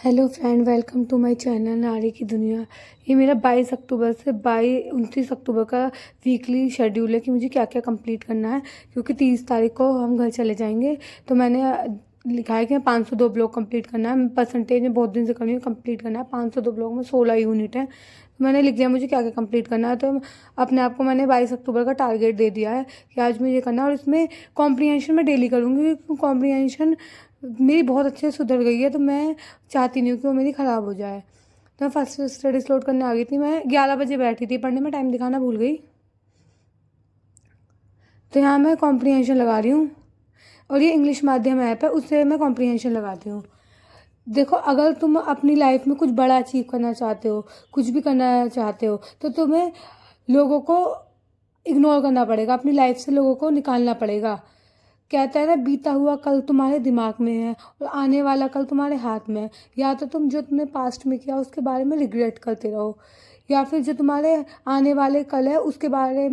Hello friend, welcome to my channel नारी की दुनिया। ये मेरा 22 अक्टूबर से 29 अक्टूबर का वीकली शेड्यूल है कि मुझे क्या क्या कंप्लीट करना है, क्योंकि 30 तारीख को हम घर चले जाएंगे। तो मैंने लिखा है कि 502 ब्लॉग कंप्लीट करना है। परसेंटेज में बहुत दिन से कर रही हूँ, कंप्लीट करना है। 502 ब्लॉग में 16 यूनिट है। तो मैंने लिख दिया मुझे क्या क्या कंप्लीट करना है। तो अपने आप को मैंने 22 अक्टूबर का टारगेट दे दिया है कि आज मुझे ये करना है। और इसमें कॉम्प्रीहेंशन मैं डेली करूँगी, क्योंकि कॉम्प्रीहेंशन मेरी बहुत अच्छे से सुधर गई है। तो मैं चाहती नहीं हूँ कि वो मेरी ख़राब हो जाए। तो मैं फर्स्ट स्टडी स्लोट करने आ गई थी। मैं 11 बजे बैठी थी पढ़ने में, टाइम दिखाना भूल गई। तो यहाँ मैं कॉम्प्रीहेंशन लगा रही हूँ, और ये इंग्लिश माध्यम ऐप है, उससे मैं कॉम्प्रीहेंशन लगाती हूँ। देखो, अगर तुम अपनी लाइफ में कुछ बड़ा अचीव करना चाहते हो, कुछ भी करना चाहते हो, तो तुम्हें लोगों को इग्नोर करना पड़ेगा, अपनी लाइफ से लोगों को निकालना पड़ेगा। कहता है ना, बीता हुआ कल तुम्हारे दिमाग में है और आने वाला कल तुम्हारे हाथ में है। या तो तुम जो तुमने पास्ट में किया उसके बारे में रिग्रेट करते रहो, या फिर जो तुम्हारे आने वाले कल है उसके बारे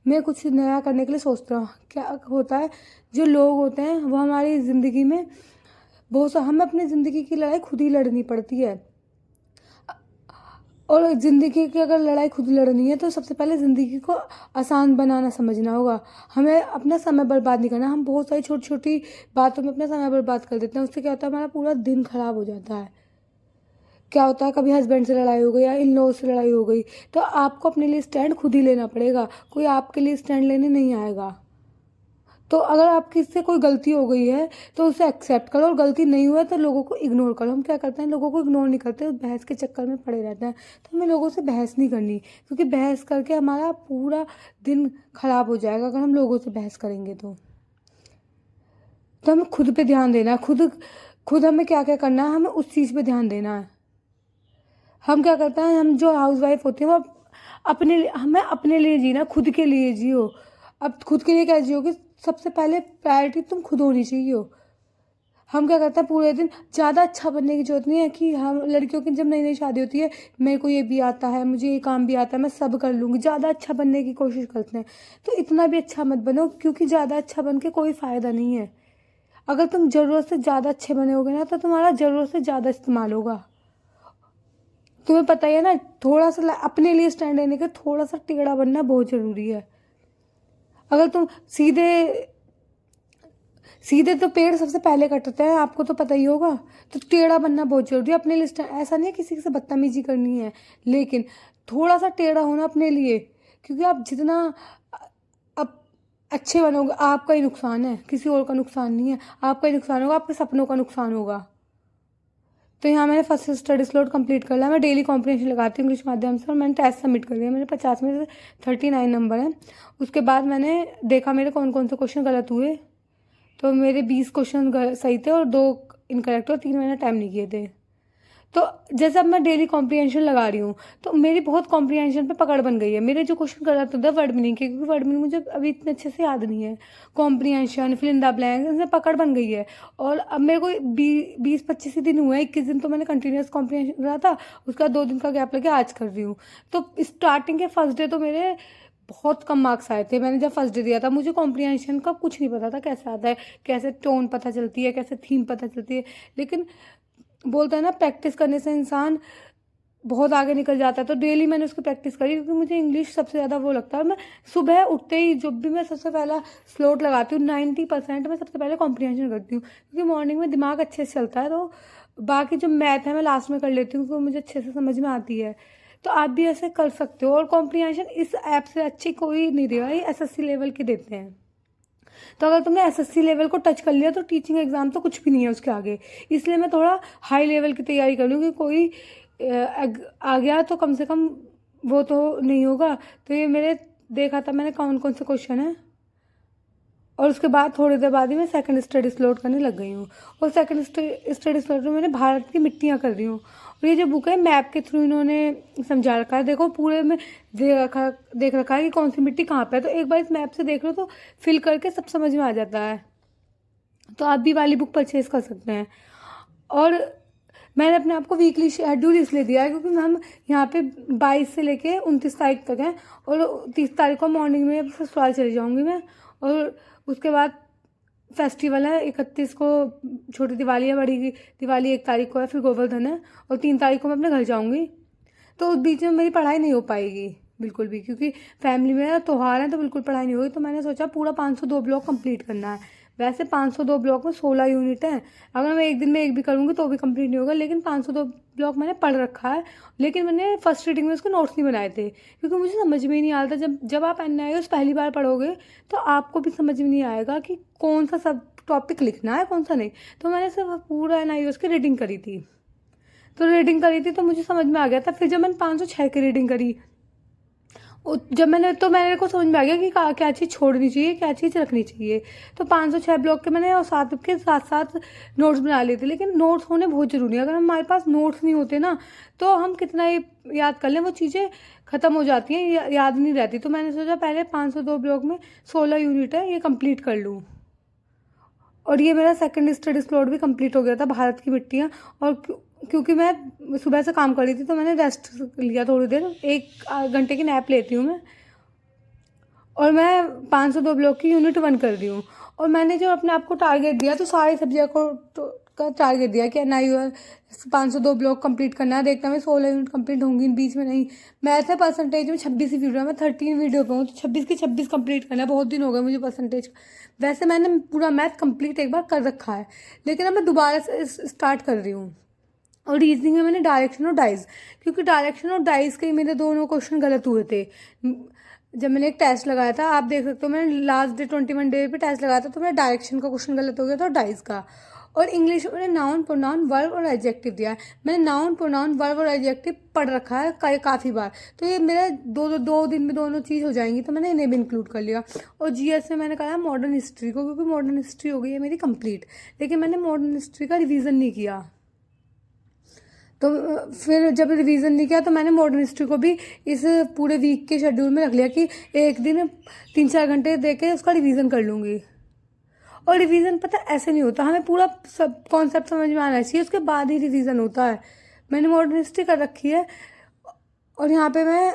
में कुछ नया करने के लिए सोचते रहो। क्या होता है, जो लोग होते हैं वो हमारी ज़िंदगी में बहुत सा, हमें अपनी ज़िंदगी की लड़ाई खुद ही लड़नी पड़ती है। और ज़िंदगी की अगर लड़ाई खुद लड़नी है तो सबसे पहले ज़िंदगी को आसान बनाना समझना होगा। हमें अपना समय बर्बाद नहीं करना। हम बहुत सारी छोटी छोटी बातों में अपना समय बर्बाद कर देते हैं। उससे क्या होता है, हमारा पूरा दिन खराब हो जाता है। क्या होता है, कभी हस्बैंड से लड़ाई हो गई या इन लॉ से लड़ाई हो गई, तो आपको अपने लिए स्टैंड खुद ही लेना पड़ेगा। कोई आपके लिए स्टैंड लेने नहीं आएगा। तो अगर आपकी इससे कोई गलती हो गई है तो उसे एक्सेप्ट करो, और गलती नहीं हुआ है तो लोगों को इग्नोर करो। हम क्या करते हैं, लोगों को इग्नोर नहीं करते, उस बहस के चक्कर में पड़े रहते हैं। तो हमें लोगों से बहस नहीं करनी, क्योंकि बहस करके हमारा पूरा दिन खराब हो जाएगा अगर हम लोगों से बहस करेंगे तो हमें खुद पे ध्यान देना है। खुद खुद हमें क्या क्या करना है, हमें उस चीज़ पे ध्यान देना है। हम क्या करते हैं, हम जो हाउस वाइफ होती हैं वो हमें अपने लिए जीना, खुद के लिए जियो। अब खुद के लिए क्या जियोगे, सबसे पहले प्रायोरिटी तुम खुद होनी चाहिए हो। हम क्या करते हैं, पूरे दिन ज़्यादा अच्छा बनने की जरूरत नहीं है। कि हम लड़कियों की जब नई नई शादी होती है, मेरे को ये भी आता है, मुझे ये काम भी आता है, मैं सब कर लूँगी, ज़्यादा अच्छा बनने की कोशिश करते हैं। तो इतना भी अच्छा मत बनो, क्योंकि ज़्यादा अच्छा बन के कोई फ़ायदा नहीं है। अगर तुम ज़रूरत से ज़्यादा अच्छे बने होगे ना, तो तुम्हारा ज़रूरत से ज़्यादा इस्तेमाल होगा। तुम्हें पता ही है ना, थोड़ा सा अपने लिए स्टैंड लेने के थोड़ा सा टेढ़ा बनना बहुत ज़रूरी है। अगर तुम सीधे सीधे तो पेड़ सबसे पहले कटते हैं, आपको तो पता ही होगा। तो टेढ़ा बनना बहुत जरूरी है अपने लिए। ऐसा नहीं है किसी से बदतमीजी करनी है, लेकिन थोड़ा सा टेढ़ा होना अपने लिए। क्योंकि आप जितना अब अच्छे बनोगे, आपका ही नुकसान है, किसी और का नुकसान नहीं है। आपका ही नुकसान होगा, आपके सपनों का नुकसान होगा। तो यहाँ मैंने फर्स्ट स्टडी स्लॉट कंप्लीट कर लिया। मैं डेली कॉम्प्रिहेंशन लगाती हूँ इंग्लिश माध्यम से, और मैंने टेस्ट सबमिट कर दिया। मेरे 50 में से 39 नंबर है। उसके बाद मैंने देखा मेरे कौन कौन से क्वेश्चन गलत हुए। तो मेरे 20 क्वेश्चन सही थे और 2 इनकरेक्ट, और 3 मैंने टाइम नहीं किए थे। तो जैसे अब मैं डेली कॉम्प्रीहेंशन लगा रही हूँ, तो मेरी बहुत कॉम्प्रीहेंशन पे पकड़ बन गई है। मेरे जो क्वेश्चन गलत होते हैं वर्ड मीनिंग के, क्योंकि वर्ड मीनिंग मुझे अभी इतने अच्छे से याद नहीं है। Comprehension, fill in the blanks, इनसे पकड़ बन गई है। और अब मेरे को 20-25 ही दिन हुए हैं। 21 दिन तो मैंने कंटिन्यूस कॉम्प्रीहेंशन करा था, उसका 2 दिन का गैप लगे आज कर रही हूँ। तो स्टार्टिंग के फर्स्ट डे तो मेरे बहुत कम मार्क्स आए थे। मैंने जब फर्स्ट डे दिया था, मुझे कॉम्प्रीहेंशन का कुछ नहीं पता था कैसे आता है, कैसे टोन पता चलती है, कैसे थीम पता चलती है। लेकिन बोलता है ना, प्रैक्टिस करने से इंसान बहुत आगे निकल जाता है। तो डेली मैंने उसकी प्रैक्टिस करी, क्योंकि मुझे इंग्लिश सबसे ज़्यादा वो लगता है। और मैं सुबह उठते ही जब भी मैं सबसे पहला स्लोट लगाती हूँ, 90% मैं सबसे पहले कॉम्प्रीहेंशन करती हूँ, क्योंकि मॉर्निंग में दिमाग अच्छे से चलता है। तो बाकी जो मैथ है मैं लास्ट में कर लेती हूँ, क्योंकि मुझे अच्छे से समझ में आती है। तो आप भी ऐसे कर सकते हो। और कॉम्प्रीहेंशन इस ऐप से अच्छी कोई नहीं देगा, ये एसएससी लेवल के देते हैं। तो अगर तुमने एसएससी लेवल को टच कर लिया तो टीचिंग एग्जाम तो कुछ भी नहीं है उसके आगे। इसलिए मैं थोड़ा हाई लेवल की तैयारी कर लूँ कि कोई आ गया तो कम से कम वो तो नहीं होगा। तो ये मेरे देखा था मैंने कौन कौन से क्वेश्चन है, और उसके बाद थोड़ी देर बाद ही मैं सेकंड स्टडी स्लॉट करने लग गई हूँ। और सेकंड स्टडी स्लॉट में मैंने भारत की मिट्टियाँ कर रही हूँ। और ये जो बुक है, मैप के थ्रू इन्होंने समझा रखा है। देखो, पूरे में देख रखा है कि कौन सी मिट्टी कहाँ पे है। तो एक बार इस मैप से देख लो तो फिल करके सब समझ में आ जाता है। तो आप भी वाली बुक परचेज कर सकते हैं। और मैंने अपने आप को वीकली शेड्यूल इसलिए दिया है, क्योंकि हम यहाँ पे 22 से लेके 29 तारीख तक हैं। और 30 तारीख को मॉर्निंग में ससुराल चली जाऊँगी मैं। और उसके बाद फेस्टिवल है 31 को, छोटी दिवाली है, बड़ी दिवाली 1 तारीख को है, फिर गोवर्धन है, और 3 तारीख को मैं अपने घर जाऊँगी। तो उस बीच में मेरी पढ़ाई नहीं हो पाएगी बिल्कुल भी, क्योंकि फैमिली में त्योहार है तो बिल्कुल पढ़ाई नहीं होगी। तो मैंने सोचा पूरा 502 ब्लॉक कंप्लीट करना है। वैसे 502 ब्लॉक में 16 यूनिट हैं, अगर मैं एक दिन में एक भी करूँगी तो भी कंप्लीट नहीं होगा, लेकिन 502 ब्लॉक मैंने पढ़ रखा है। लेकिन मैंने फर्स्ट रीडिंग में उसके नोट्स नहीं बनाए थे, क्योंकि मुझे समझ में ही नहीं आ रहा था। जब जब आप NIOS पहली बार पढ़ोगे तो आपको भी समझ में नहीं आएगा कि कौन सा सब टॉपिक लिखना है, कौन सा नहीं। तो मैंने सिर्फ पूरा NIOS की रीडिंग करी थी, तो मुझे समझ में आ गया था। फिर जब मैंने 506 की रीडिंग करी, जब मेरे को समझ में आ गया कि क्या चीज़ छोड़नी चाहिए, क्या चीज़ रखनी चाहिए। तो 506 ब्लॉक के मैंने और साथ के साथ साथ नोट्स बना लिए थे। लेकिन नोट्स होने बहुत ज़रूरी है। अगर हमारे पास नोट्स नहीं होते ना, तो हम कितना ही याद कर लें, वो चीज़ें ख़त्म हो जाती हैं, याद नहीं रहती। तो मैंने सोचा पहले 502 ब्लॉक में 16 यूनिट है, ये कंप्लीट कर लूँ। और ये मेरा सेकंड स्टडी स्लॉट भी कंप्लीट हो गया था, भारत की मिट्टियाँ। और क्योंकि मैं सुबह से काम कर रही थी तो मैंने रेस्ट लिया थोड़ी देर, 1 घंटे की नैप लेती हूँ मैं। और मैं 502 ब्लॉक की यूनिट 1 कर रही हूँ। और मैंने जो अपने आप को टारगेट दिया, तो सारे सब्जेक्ट को का टारगेट दिया कि NIOS 502 ब्लॉक कंप्लीट करना है। देखता मैं 16 यूनिट कंप्लीट होंगी, बीच में नहीं। मैथ है परसेंटेज में 26 ही वीडियो है, मैं 13 वीडियो पे हूँ, तो 26 की 26 कंप्लीट करना है। बहुत दिन हो गए मुझे परसेंटेज। वैसे मैंने पूरा मैथ कंप्लीट एक बार कर रखा है, लेकिन अब मैं दोबारा से स्टार्ट कर रही हूँ। और रीजनिंग में मैंने डायरेक्शन और डाइज, क्योंकि डायरेक्शन और डाइज के मेरे दोनों क्वेश्चन गलत हुए थे। जब मैंने एक टेस्ट लगाया था, आप देख सकते हो, मैंने लास्ट डे 21 डे पे टेस्ट लगाया था, तो मेरा डायरेक्शन का क्वेश्चन गलत हो गया था और डाइज का। और इंग्लिश में मैंने नाउन, प्रोनाउन, वर्ब और एडजेक्टिव दिया है। मैंने नाउन, प्रोनाउन, वर्ब और एडजेक्टिव पढ़ रखा है काफ़ी बार, तो ये मेरा दो दिन में दोनों चीज़ हो जाएंगी, तो मैंने इन्हें भी इंक्लूड कर लिया। और GS में मैंने कहा मॉडर्न हिस्ट्री को, क्योंकि मॉडर्न हिस्ट्री हो गई है मेरी कंप्लीट, लेकिन मैंने मॉडर्न हिस्ट्री का रिवीजन नहीं किया। तो फिर जब रिवीजन नहीं किया, तो मैंने मॉडर्न हिस्ट्री को भी इस पूरे वीक के शेड्यूल में रख लिया कि एक दिन 3-4 घंटे दे के उसका रिवीजन कर लूँगी। और रिवीजन पता ऐसे नहीं होता, हमें पूरा सब कॉन्सेप्ट समझ में आना चाहिए, उसके बाद ही रिवीजन होता है। मैंने मॉडर्न हिस्ट्री कर रखी है, और यहाँ पे मैं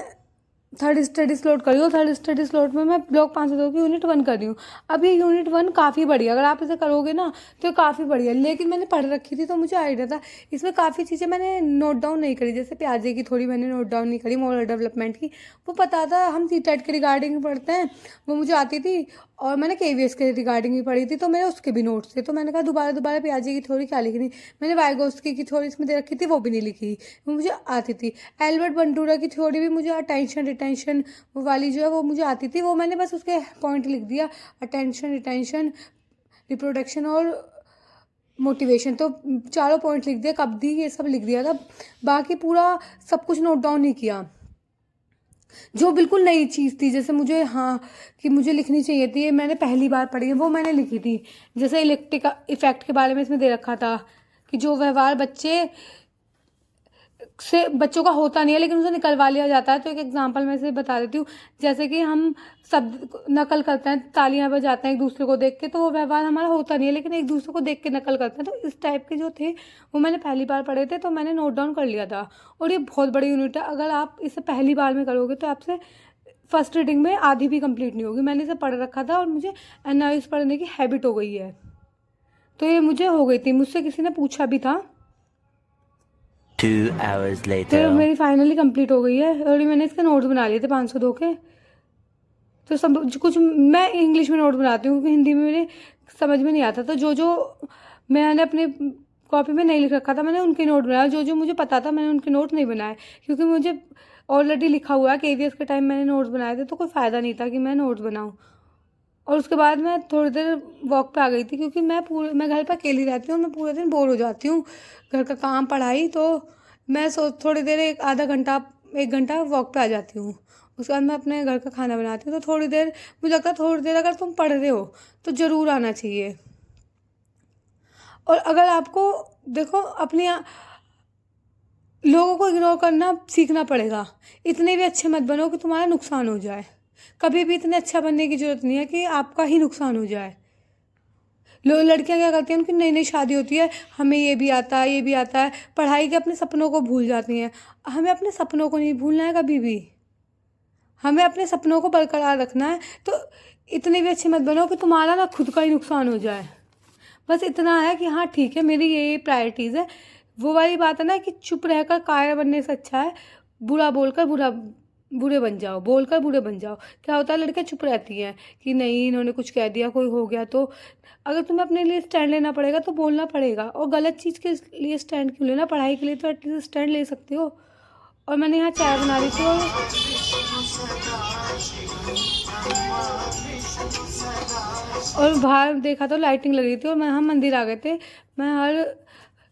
थर्ड स्टडी स्लॉट कर रही हूँ। थर्ड स्टडी स्लॉट में मैं ब्लॉक 502 की यूनिट 1 कर रही हूँ। अब ये यूनिट 1 काफ़ी बढ़िया, अगर आप इसे करोगे ना तो काफ़ी बढ़िया। लेकिन मैंने पढ़ रखी थी तो मुझे आइडिया था। इसमें काफ़ी चीज़ें मैंने नोट डाउन नहीं करी, जैसे प्याजे की थोड़ी मैंने नोट डाउन नहीं करी, मॉरल डेवलपमेंट की वो पता था, हम CTET के रिगार्डिंग पढ़ते हैं, वो मुझे आती थी। और मैंने KVS के रिगार्डिंग भी पढ़ी थी, तो मेरे उसके भी नोट्स थे। तो मैंने कहा दोबारा प्याजे की थ्योरी क्या लिखनी। मैंने वाइगोत्स्की की थ्योरी इसमें दे रखी थी, वो भी नहीं लिखी, वो मुझे आती थी। एल्बर्ट बंडूरा की थ्योरी भी मुझे, अटेंशन रिटेंशन वाली जो है वो मुझे आती थी, वो मैंने बस उसके पॉइंट लिख दिया, अटेंशन, रिटेंशन, रिप्रोडक्शन और मोटिवेशन। तो चारों पॉइंट लिख दिया, कब दी, ये सब लिख दिया था। बाकी पूरा सब कुछ नोट डाउन नहीं किया। जो बिल्कुल नई चीज़ थी, जैसे मुझे कि मुझे लिखनी चाहिए थी, ये मैंने पहली बार पढ़ी है, वो मैंने लिखी थी। जैसे इलेक्ट्रिक इफेक्ट के बारे में इसमें दे रखा था कि जो व्यवहार बच्चों का होता नहीं है लेकिन उसे निकलवा लिया जाता है। तो एक एग्जांपल मैं से बता देती हूँ, जैसे कि हम सब नकल करते हैं, तालियां बजाते हैं एक दूसरे को देख के, तो वो व्यवहार हमारा होता नहीं है लेकिन एक दूसरे को देख के नकल करते हैं। तो इस टाइप के जो थे वो मैंने पहली बार पढ़े थे, तो मैंने नोट डाउन कर लिया था। और ये बहुत बड़ी यूनिट है, अगर आप इसे पहली बार में करोगे तो आपसे फर्स्ट रीडिंग में आधी भी कंप्लीट नहीं होगी। मैंने इसे पढ़ रखा था और मुझे NIOS पढ़ने की हैबिट हो गई है, तो ये मुझे हो गई थी, मुझसे किसी ने पूछा भी था। 2 hours तो later. मेरी फाइनली कंप्लीट हो गई है, और मैंने इसके नोट्स बना लिए थे 502 के। तो सब कुछ मैं इंग्लिश में नोट बनाती हूँ, क्योंकि हिंदी में मेरे समझ में नहीं आता। तो जो मैंने अपने कॉपी में नहीं लिख रखा था, मैंने उनके नोट बनाया। जो मुझे पता था मैंने उनके नोट नहीं बनाए, क्योंकि मुझे ऑलरेडी लिखा हुआ है। KVS के टाइम मैंने नोट्स बनाए थे, तो कोई फ़ायदा नहीं था कि मैं नोट्स बनाऊँ। और उसके बाद मैं थोड़ी देर वॉक पे आ गई थी, क्योंकि मैं घर पर अकेली रहती हूँ और मैं पूरे दिन बोर हो जाती हूँ, घर का काम, पढ़ाई। तो मैं थोड़ी देर 1 घंटा वॉक पे आ जाती हूँ। उसके बाद मैं अपने घर का खाना बनाती हूँ। तो थोड़ी देर, मुझे लगता है थोड़ी देर अगर तुम पढ़ रहे हो तो ज़रूर आना चाहिए। और अगर आपको, देखो, लोगों को इग्नोर करना सीखना पड़ेगा। इतने भी अच्छे मत बनो कि तुम्हारा नुकसान हो जाए। कभी भी इतने अच्छा बनने की ज़रूरत नहीं है कि आपका ही नुकसान हो जाए। लड़कियां क्या करती हैं, उनकी नई नई शादी होती है, हमें ये भी आता है, ये भी आता है, पढ़ाई के अपने सपनों को भूल जाती हैं। हमें अपने सपनों को नहीं भूलना है कभी भी। हमें अपने सपनों को बरकरार रखना है, तो इतने भी अच्छे मत बनो कि तुम्हारा ना खुद का ही नुकसान हो जाए। बस इतना है कि हाँ ठीक है, मेरी ये प्रायोरिटीज़ है। वो वाली बात है ना कि चुप रहकर कायर बनने से अच्छा है बुरा बोलकर बुरे बन जाओ, बोलकर बुरे बन जाओ। क्या होता है, लड़कियां चुप रहती हैं कि नहीं इन्होंने कुछ कह दिया, कोई हो गया तो। अगर तुम्हें अपने लिए स्टैंड लेना पड़ेगा तो बोलना पड़ेगा, और गलत चीज़ के लिए स्टैंड क्यों लेना, पढ़ाई के लिए तो एटलीस्ट स्टैंड ले सकते हो। और मैंने यहाँ चाय बना रही थी और बाहर देखा तो लाइटिंग लग रही थी, और मैं हम मंदिर आ गए थे। मैं हर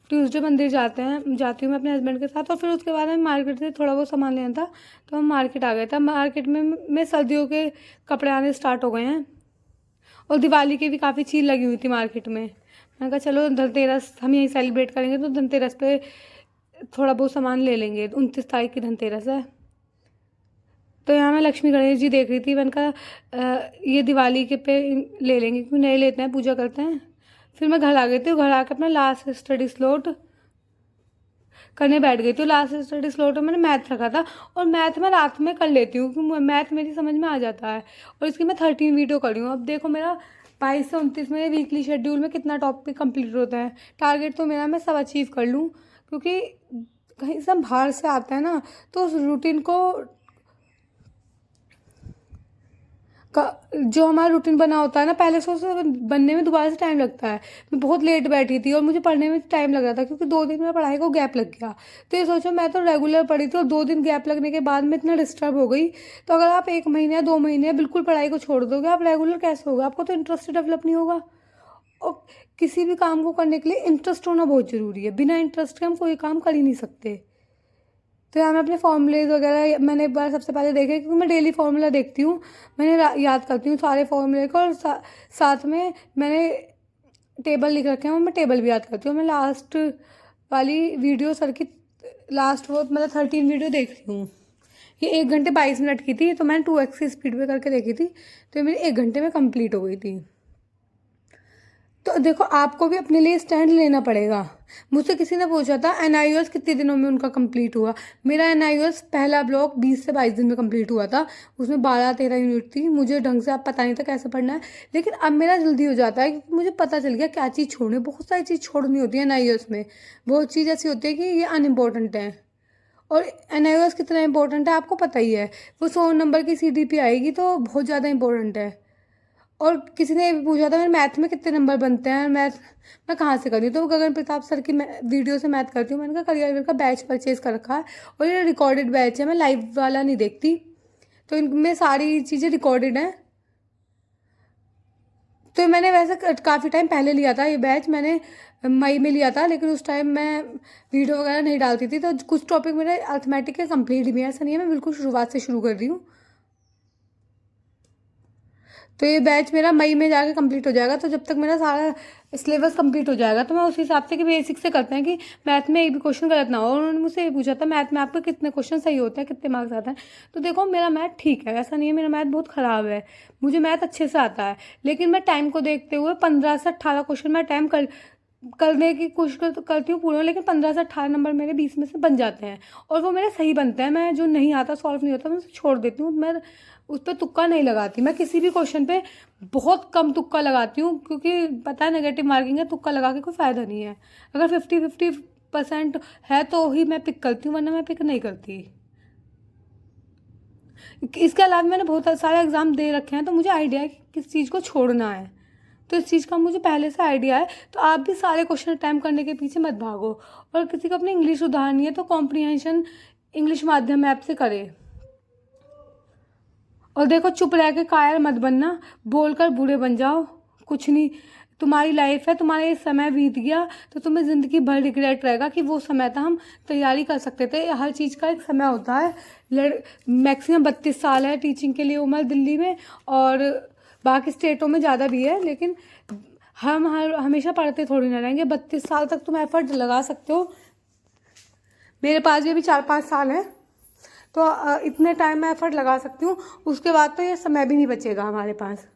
ट्यूसडे मंदिर जाती हूँ मैं अपने हस्बैंड के साथ, और फिर उसके बाद हमें मार्केट से थोड़ा बहुत सामान लेना था, तो हम मार्केट आ गए थे। मार्केट में सर्दियों के कपड़े आने स्टार्ट हो गए हैं, और दिवाली की भी काफ़ी चीज़ लगी हुई थी मार्केट में। मैंने कहा चलो धनतेरस हम यहीं सेलिब्रेट करेंगे, तो धनतेरस पे थोड़ा बहुत सामान ले लेंगे। 29 तारीख की धनतेरस है। तो यहाँ मैं लक्ष्मी गणेश जी देख रही थी। मैंने कहा ये दिवाली के पे ले लेंगे, क्योंकि नए लेते हैं, पूजा करते हैं। फिर मैं घर आ गई थी, घर आकर अपना लास्ट स्टडी स्लॉट करने बैठ गई थी। लास्ट स्टडी स्लॉट में मैंने मैथ रखा था, और मैथ मैं रात में कर लेती हूँ क्योंकि मैथ मेरी समझ में आ जाता है। और इसकी मैं 13 वीडियो कर रही हूँ। अब देखो मेरा 22 से 29 में वीकली शेड्यूल में कितना टॉपिक कंप्लीट होता है। टारगेट तो मेरा मैं सब अचीव कर लूँ, क्योंकि कहीं से हम बाहर से आते हैं ना, तो उस रूटीन को जो हमारा रूटीन बना होता है ना पहले से, उसे बनने में दोबारा से टाइम लगता है। मैं बहुत लेट बैठी थी और मुझे पढ़ने में टाइम लग रहा था, क्योंकि 2 दिन मेरा पढ़ाई को गैप लग गया। तो ये सोचो, मैं तो रेगुलर पढ़ी थी और 2 दिन गैप लगने के बाद मैं इतना डिस्टर्ब हो गई। तो अगर आप 1 महीने या 2 महीने बिल्कुल पढ़ाई को छोड़ दोगे, आप रेगुलर कैसे होगा? आपको तो इंटरेस्ट डेवलप नहीं होगा। और किसी भी काम को करने के लिए इंटरेस्ट होना बहुत ज़रूरी है। बिना इंटरेस्ट के हम कोई काम कर ही नहीं सकते। तो यहाँ मैं अपने फॉर्मूलेज वगैरह मैंने एक बार सबसे पहले देखे, क्योंकि मैं डेली फार्मूला देखती हूँ। मैंने याद करती हूँ सारे फार्मूले को, और साथ में मैंने टेबल लिख रखे हैं, और मैं टेबल भी याद करती हूँ। मैं लास्ट वाली वीडियो सर की लास्ट वो मतलब 13 वीडियो देख रही हूँ। ये 1 घंटे 22 मिनट की थी, तो मैंने 2x की स्पीड पे करके देखी थी, तो ये मेरी 1 घंटे में कंप्लीट हो गई थी। तो देखो, आपको भी अपने लिए स्टैंड लेना पड़ेगा। मुझसे किसी ने पूछा था NIOS कितने दिनों में उनका कंप्लीट हुआ। मेरा NIOS पहला ब्लॉक 20 से 22 दिन में कंप्लीट हुआ था। उसमें 12-13 यूनिट थी। मुझे ढंग से अब पता नहीं था कैसे पढ़ना है, लेकिन अब मेरा जल्दी हो जाता है, क्योंकि मुझे पता चल गया क्या चीज़ छोड़नी। बहुत सारी चीज़ छोड़नी होती है NIOS में। बहुत चीज़ ऐसी होती है कि ये अनइम्पोर्टेंट है, और NIOS कितना इंपॉर्टेंट है आपको पता ही है। वो 100 नंबर की CDP आएगी, तो बहुत ज़्यादा इंपॉर्टेंट है। और किसी ने ये भी पूछा था मेरे मैथ में कितने नंबर बनते हैं, मैं कहाँ से करी, तो गगन प्रताप सर की वीडियो से मैथ करती हूँ। मैंने कहा करियर का बैच परचेज कर रखा है, और ये रिकॉर्डेड बैच है, मैं लाइव वाला नहीं देखती। तो इनमें सारी चीज़ें रिकॉर्डेड हैं। तो मैंने वैसे काफ़ी टाइम पहले लिया था ये बैच, मैंने मई में लिया था, लेकिन उस टाइम मैं वीडियो वगैरह नहीं डालती थी। तो कुछ टॉपिक मेरे अर्थमेटिक के कंप्लीट भी है, ऐसा नहीं है मैं बिल्कुल शुरुआत से शुरू कर रही हूँ। तो ये बैच मेरा मई में जाके कंप्लीट हो जाएगा। तो जब तक मेरा सारा सिलेबस कंप्लीट हो जाएगा, तो मैं उस हिसाब से कि बेसिक से करते हैं कि मैथ में एक भी क्वेश्चन गलत ना हो। और उन्होंने मुझसे ये पूछा था मैथ में आपके कितने क्वेश्चन सही होते हैं, कितने मार्क्स आते हैं। तो देखो, मेरा मैथ ठीक है, ऐसा नहीं है मेरा मैथ बहुत ख़राब है। मुझे मैथ अच्छे से आता है, लेकिन मैं टाइम को देखते हुए 15 से 18 क्वेश्चन मैं टाइम करने की कोशिश करती हूँ पूरा, लेकिन 15 से 18 नंबर मेरे 20 में से बन जाते हैं, और वो मेरे सही बनते हैं। मैं जो नहीं आता, सॉल्व नहीं होता, मैं उसे छोड़ देती हूँ। मैं उस पर तुक्का नहीं लगाती। मैं किसी भी क्वेश्चन पे बहुत कम तुक्का लगाती हूँ, क्योंकि पता है नेगेटिव मार्किंग है, तुक्का लगा के कोई फ़ायदा नहीं है। अगर 50-50% है तो ही मैं पिक करती हूँ, वरना मैं पिक नहीं करती। इसके अलावा मैंने बहुत सारे एग्ज़ाम दे रखे हैं, तो मुझे आइडिया है कि किस चीज़ को छोड़ना है। तो इस चीज़ का मुझे पहले से आइडिया है। तो आप भी सारे क्वेश्चन अटैम्प्ट करने के पीछे मत भागो। और किसी को अपनी इंग्लिश सुधारनी है, तो कॉम्प्रीहेंशन इंग्लिश माध्यम ऐप से करें। और देखो, चुप रह के कायर मत बनना, बोलकर बुरे बन जाओ। कुछ नहीं, तुम्हारी लाइफ है, तुम्हारा ये समय बीत गया तो तुम्हें ज़िंदगी भर रिग्रेट रहेगा कि वो समय था, हम तैयारी कर सकते थे। हर चीज़ का एक समय होता है। मैक्सिमम 32 साल है टीचिंग के लिए उम्र दिल्ली में, और बाकी स्टेटों में ज़्यादा भी है, लेकिन हम हमेशा पढ़ते थोड़ी ना रहेंगे। 32 साल तक तुम एफर्ट लगा सकते हो। मेरे पास भी अभी 4-5 साल है, तो इतने टाइम में एफर्ट लगा सकती हूँ। उसके बाद तो ये समय भी नहीं बचेगा हमारे पास।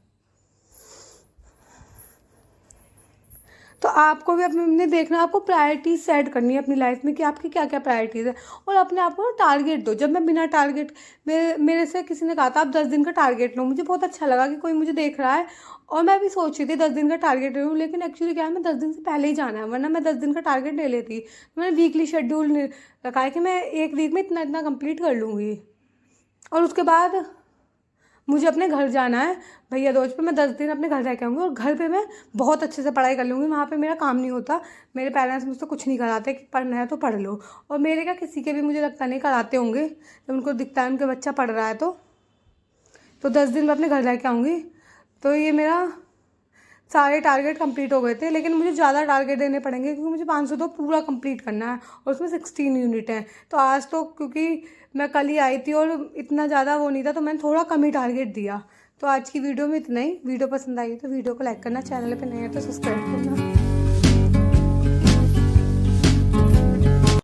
तो आपको भी अपने देखना, आपको प्रायोरिटीज सेट करनी है अपनी लाइफ में कि आपकी क्या क्या प्रायोरिटीज़ है, और अपने आप को ना टारगेट दो। जब मैं बिना टारगेट, मेरे से किसी ने कहा था आप 10 दिन का टारगेट लो, मुझे बहुत अच्छा लगा कि कोई मुझे देख रहा है, और मैं भी सोच रही थी 10 दिन का टारगेट लूँ, लेकिन एक्चुअली क्या है, मैं 10 दिन से पहले ही जाना है, वरना मैं 10 दिन का टारगेट ले लेती। तो मैंने वीकली शेड्यूल रखा है कि मैं एक वीक में इतना इतना कंप्लीट कर लूँगी, और उसके बाद मुझे अपने घर जाना है भैया दूज पे। मैं 10 दिन अपने घर रह के आऊँगी, और घर पे मैं बहुत अच्छे से पढ़ाई कर लूँगी। वहाँ पे मेरा काम नहीं होता, मेरे पेरेंट्स मुझसे कुछ नहीं कराते कि पढ़ना है तो पढ़ लो, और मेरे क्या किसी के भी मुझे लगता नहीं कराते होंगे, जब उनको दिखता है उनका बच्चा पढ़ रहा है तो 10 दिन मैं अपने घर रह के आऊँगी। तो ये मेरा सारे टारगेट कंप्लीट हो गए थे, लेकिन मुझे ज़्यादा टारगेट देने पड़ेंगे क्योंकि मुझे 502 पूरा कंप्लीट करना है, और उसमें 16 यूनिट हैं। तो आज तो क्योंकि मैं कल ही आई थी और इतना ज़्यादा वो नहीं था, तो मैंने थोड़ा कम ही टारगेट दिया। तो आज की वीडियो में इतना ही। वीडियो पसंद आई तो वीडियो को लाइक करना, चैनल पे नए हैं तो सब्सक्राइब करना।